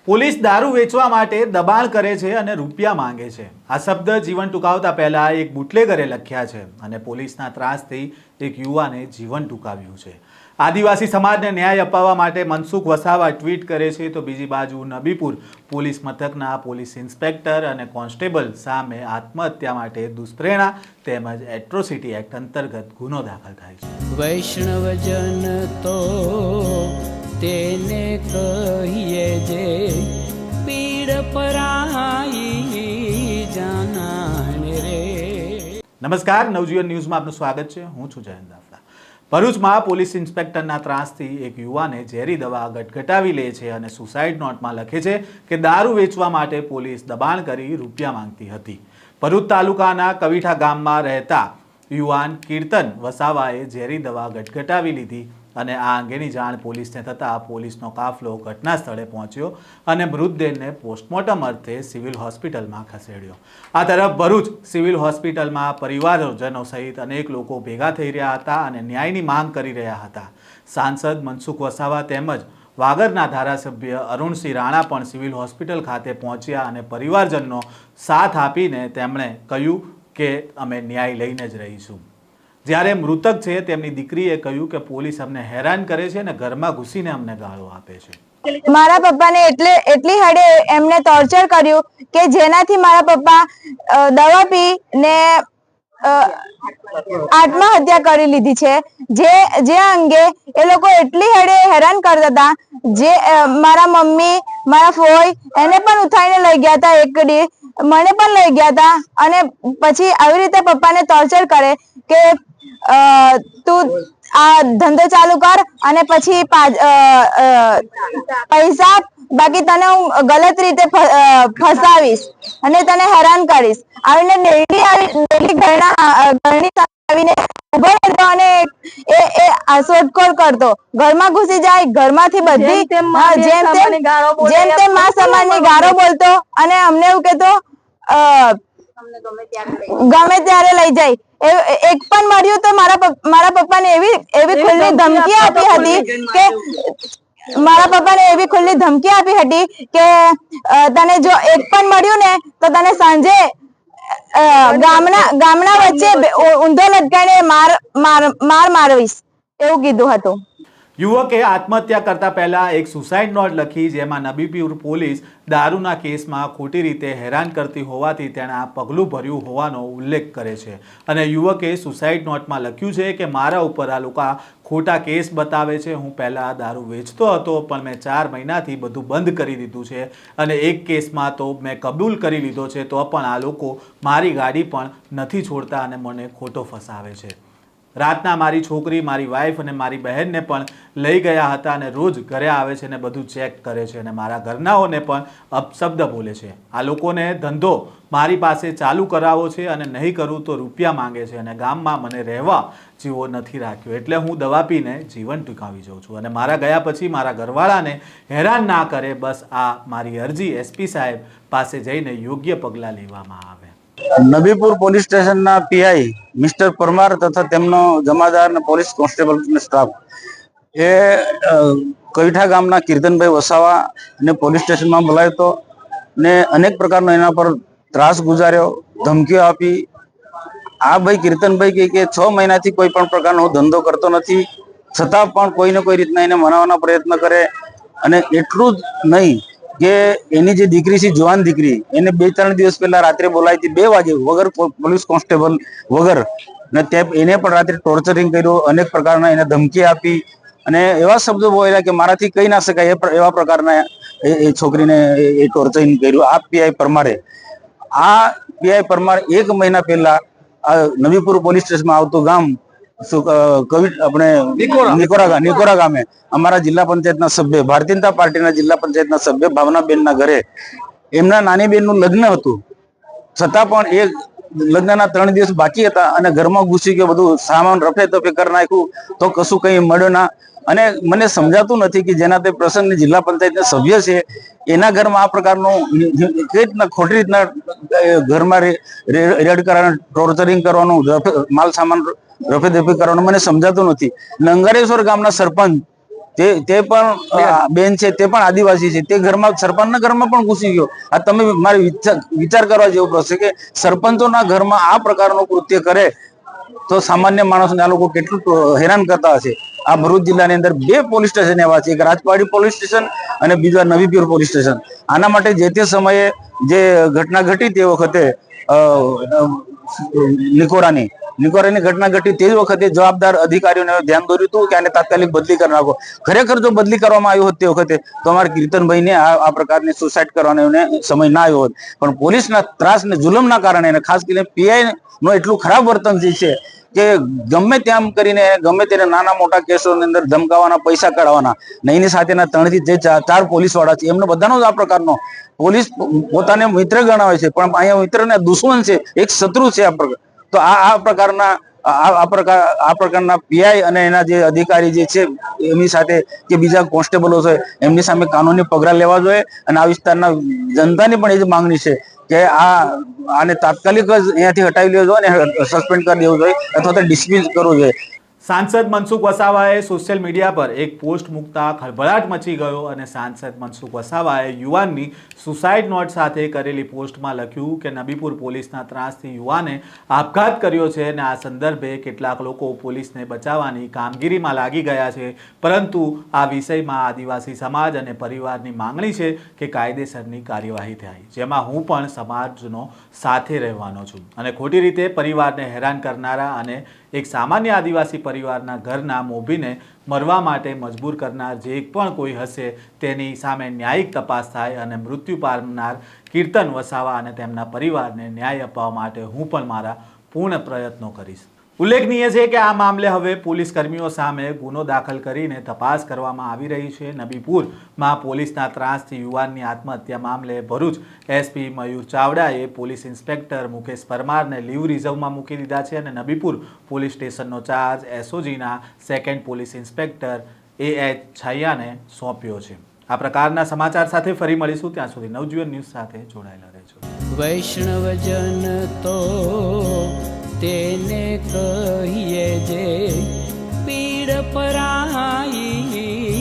Police દારૂ વેચવા માટે દબાણ કરે છે અને રૂપિયા માંગે છે। આ શબ્દ જીવન ટૂંકાવતા પહેલા એક બુટલેગરે લખ્યા છે અને પોલીસના ત્રાસથી એક યુવાને જીવન ટૂંકાવ્યું છે। આદિવાસી સમાજને ન્યાય અપાવવા માટે મનસુખ વસાવા ટ્વીટ કરે છે તો બીજી બાજુ નબીપુર પોલીસ મથકના પોલીસ ઇન્સ્પેક્ટર અને કોન્સ્ટેબલ સામે આત્મહત્યા માટે દુષ્પ્રેરણા તેમજ એટ્રોસિટી એક્ટ અંતર્ગત ગુનો દાખલ થાય છે। વૈષ્ણવજન તો તેને કહીએ જે પીડ પરાઈ જાનાને રે। નમસ્કાર, નવજીવન ન્યૂઝમાં આપનું સ્વાગત છે। હું છું જયંત દાફડા। ભરૂચમાં પોલીસ ઇન્સ્પેક્ટરના ત્રાસથી એક યુવાને ઝેરી દવા ગટગટાવી લે છે અને સુસાઇડ નોટમાં લખે છે કે દારૂ વેચવા માટે પોલીસ દબાણ કરી રૂપિયા માંગતી હતી। ભરૂચ તાલુકાના કવિઠા ગામમાં રહેતા યુવાન કીર્તન વસાવાએ ઝેરી દવા ગટગટાવી લીધી અને આ અંગેની જાણ પોલીસને થતાં પોલીસનો કાફલો ઘટના સ્થળે પહોંચ્યો અને મૃતદેહને પોસ્ટમોર્ટમ અર્થે સિવિલ હોસ્પિટલમાં ખસેડ્યો। આ તરફ ભરૂચ સિવિલ હોસ્પિટલમાં પરિવારજનો સહિત અનેક લોકો ભેગા થઈ રહ્યા હતા અને ન્યાયની માંગ કરી રહ્યા હતા। સાંસદ મનસુખ વસાવા તેમજ વાગરના ધારાસભ્ય અરુણસિંહ રાણા પણ સિવિલ હોસ્પિટલ ખાતે પહોંચ્યા અને પરિવારજનનો સાથ આપીને તેમણે કહ્યું કે અમે ન્યાય લઈને જ રહીશું। જ્યારે મૃતક છે તેમની દીકરીએ કહ્યું કે પોલીસ અમને હેરાન કરે છે અને ઘરમાં ઘૂસીને અમને ગાળો આપે છે। મારા પપ્પાને એટલી હદે એમને ટોર્ચર કર્યું કે જેનાથી મારા પપ્પા દવા પીને આત્મહત્યા કરી લીધી છે। જે અંગે એ લોકો એટલી હદે હેરાન કરતા હતા, જે મારા મમ્મી મારા ફોઈ એને પણ ઉઠાઈને લઈ ગયા હતા, એક દી મને પણ લઈ ગયા હતા અને પછી આવી રીતે પપ્પાને ટોર્ચર કરે કે તું આ ધંધો ચાલુ કર અને પછી પૈસા બાકી તને હું ગલત રીતે ફસાવીશ અને તને હેરાન કરીશ। આવીને ડેલી ઘરની આવીને ઉભો રહેતો અને એ શોધખોળ કરતો, ઘરમાં ઘૂસી જાય, ઘરમાંથી બધી જેમ તેમ મા સમાજની ગાળો બોલતો અને અમને એવું કહેતો ગમે ત્યારે લઈ જાય। એક પણ મળ્યું તો મારા પપ્પાને એવી ખુલ્લી ધમકી આપી હતી કે કે તને જો એક પણ મળ્યું ને તો તને સાંજે ગામના વચ્ચે ઊંધો લટકાઈને મારવીશ એવું કીધું હતું। યુવકે આત્મહત્યા કરતા પહેલા એક સુસાઇડ નોટ લખી જેમાં નબીપુર પોલીસ દારૂના કેસમાં ખોટી રીતે હેરાન કરતી હોવાથી તેણે આ પગલું ભર્યું હોવાનો ઉલ્લેખ કરે છે અને યુવકે સુસાઇડ નોટમાં લખ્યું છે કે મારા ઉપર આ લોકો ખોટા કેસ બતાવે છે। હું પહેલાં દારૂ વેચતો હતો પણ મેં 4 મહિનાથી બધું બંધ કરી દીધું છે અને એક કેસમાં તો મેં કબૂલ કરી લીધો છે તો પણ આ લોકો મારી ગાડી પણ નથી છોડતા અને મને ખોટો ફસાવે છે। રાતના મારી છોકરી, મારી વાઈફ અને મારી બહેનને પણ લઈ ગયા હતા અને રોજ ઘરે આવે છે અને બધું ચેક કરે છે અને મારા ઘરનાઓને પણ અપશબ્દ બોલે છે। આ લોકોને ધંધો મારી પાસે ચાલુ કરાવો છે અને નહીં કરું તો રૂપિયા માંગે છે અને ગામમાં મને રહેવા જેવો નથી રાખ્યો, એટલે હું દવા પીને જીવન ટૂંકાવી જાઉં છું અને મારા ગયા પછી મારા ઘરવાળાને હેરાન ના કરે। બસ આ મારી અરજી SP સાહેબ પાસે જઈને યોગ્ય પગલાં લેવામાં આવે। નબીપુર પોલીસ સ્ટેશનના પીઆઈ મિસ્ટર પરમાર તથા તેમનો જમાદાર અને પોલીસ કોન્સ્ટેબલ સ્ટાફ એ કવિઠા ગામના કીર્તનભાઈ વસાવા ને પોલીસ સ્ટેશનમાં બોલાવ્યો હતો ને અનેક પ્રકારનો એના પર ત્રાસ ગુજાર્યો, ધમકીઓ આપી। આ ભાઈ કીર્તનભાઈ કે 6 મહિનાથી કોઈ પણ પ્રકારનો ધંધો કરતો નથી, છતાં પણ કોઈને કોઈ રીતના એને મનાવવાનો પ્રયત્ન કરે અને એટલું જ નહીં કે એની જે દીકરી છે, જવાન દીકરી, એને 2-3 દિવસ પહેલા રાત્રે બોલાવી હતી 2 વાગે વગર પોલીસ કોન્સ્ટેબલ વગર ને એને પણ રાત્રે ટોર્ચરિંગ કર્યું, અનેક પ્રકારના એને ધમકી આપી અને એવા શબ્દો બોલ્યા કે મારાથી કહી ના શકાય એવા પ્રકારના એ છોકરીને એ ટોર્ચરિંગ કર્યું। આ પીઆઈ પરમાર 1 મહિના પહેલા નબીપુર પોલીસ સ્ટેશનમાં આવતું ગામ આપણે નિકોરા ગામે અમારા જિલ્લા પંચાયતના સભ્ય, ભારતીય જનતા પાર્ટીના જિલ્લા પંચાયતના સભ્ય ભાવનાબેનના ઘરે એમના નાની બેનનું લગ્ન હતું, છતાં પણ એ લગ્નના 3 દિવસ બાકી હતા અને ઘરમાં ઘૂસી ગયો, બધું સામાન રફે તફે કરી નાખ્યું તો કશું કઈ મળ્યો ના। અને મને સમજાતું નથી કે જેના તે પ્રસંગની જિલ્લા પંચાયતના સભ્ય છે એના ઘરમાં આ પ્રકારનું કઈ રીતના ખોટી રીતના ઘરમાં રેડ કરવાનું, ટોર્ચરિંગ કરવાનું, માલ સામાન રફે દફે કરવાનું મને સમજાતું નથી। નંગારેશ્વર ગામના સરપંચ તે પણ બેન છે, તે પણ આદિવાસી છે. તે ઘરમાં સરપંચના ઘરમાં પણ ઘૂસી ગયો. આ તમે મારે વિચાર કરવા જેવો પ્રશ્ન છે કે સરપંચોના ઘરમાં આ પ્રકારનું કૃત્ય કરે તો સામાન્ય માણસને આ લોકો કેટલું હેરાન કરતા હશે. આ ભરૂચ જિલ્લાની અંદર 2 પોલીસ સ્ટેશન એવા છે, એક રાજપાડી પોલીસ સ્ટેશન અને બીજું નવીપુર પોલીસ સ્ટેશન. આના માટે જે તે સમયે જે ઘટના ઘટી તે વખતે નિકોરાની ઘટના ઘટી તે જ વખતે જવાબદાર અધિકારીઓને ધ્યાન દોર્યું હતું કે આને તાત્કાલિક બદલી કરી નાખો. ખરેખર જો બદલી કરવામાં આવ્યો હોત તે વખતે તો અમારા કીર્તનભાઈને આ પ્રકારની સુસાઇડ કરવાનો સમય ના આવ્યો હોત. પણ પોલીસના ત્રાસ ને જુલમના કારણે અને ખાસ કરીને પીઆઈ નો એટલું ખરાબ વર્તન જે છે કે ગમે તેમ કરીને ગમે તેને નાના મોટા કેસોની અંદર ધમકાવાના, પૈસા કાઢવાના, ને એની સાથેના 3 થી જે 4 પોલીસ વાળા છે એમનો બધાનો જ આ પ્રકારનો પોલીસ પોતાને મિત્ર ગણાવે છે પણ અહીંયા મિત્રને દુશ્મન છે, એક શત્રુ છે. આ પ્રકાર તો આ પ્રકારના પીઆઈ અને એના જે અધિકારી જે છે એમની સાથે કે બીજા કોન્સ્ટેબલો છે એમની સામે કાનૂની પગલાં લેવા જોઈએ. અને આ વિસ્તારના જનતાની પણ એ જ માંગણી છે કે આને તાત્કાલિક જ અહીંયાથી હટાવી લેવો જોઈએ અને સસ્પેન્ડ કરી દેવું જોઈએ અથવા તો ડિસમિસ કરવું જોઈએ. સાંસદ મનસુખ વસાવાએ સોશિયલ મીડિયા પર એક પોસ્ટ મૂકતા ખળભળાટ મચી ગયો અને સાંસદ મનસુખ વસાવાએ યુવાનની સુસાઇડ નોટ સાથે કરેલી પોસ્ટમાં લખ્યું કે નબીપુર પોલીસના ત્રાસથી યુવાને આપઘાત કર્યો છે અને આ સંદર્ભે કેટલાક લોકો પોલીસને બચાવવાની કામગીરીમાં લાગી ગયા છે, પરંતુ આ વિષયમાં આદિવાસી સમાજ અને પરિવારની માંગણી છે કે કાયદેસરની કાર્યવાહી થાય, જેમાં હું પણ સમાજનો સાથે રહેવાનો છું અને ખોટી રીતે પરિવારને હેરાન કરનારા અને એક સામાન્ય આદિવાસી પરિવારના ઘરના મોભીને મરવા માટે મજબૂર કરનાર જે પણ કોઈ હશે તેની સામે ન્યાયિક તપાસ થાય અને મૃત્યુ પામનાર કીર્તન વસાવા અને તેમના પરિવારને ન્યાય અપાવવા માટે હું પણ મારા પૂર્ણ પ્રયત્નો કરીશ. ઉલ્લેખનીય છે કે આ મામલે હવે પોલીસ કર્મીઓ સામે ગુનો દાખલ કરીને તપાસ કરવામાં આવી રહી છે. નબીપુરમાં પોલીસના ત્રાસથી યુવાનની આત્મહત્યા મામલે ભરૂચ એસપી મયુર ચાવડાએ પોલીસ ઇન્સ્પેક્ટર મુકેશ પરમારને લીવ રિઝર્વમાં મૂકી દીધા છે અને નબીપુર પોલીસ સ્ટેશનનો ચાર્જ એસઓજીના 2nd પોલીસ ઇન્સ્પેક્ટર AH છાયાને સોંપ્યો છે. આ પ્રકારના સમાચાર સાથે ફરી મળીશું. ત્યાં સુધી નવજીવન ન્યૂઝ સાથે જોડાયેલા રહેજો. વૈષ્ણવજન તો તેને કહીએ જે પીડ પરાઈ.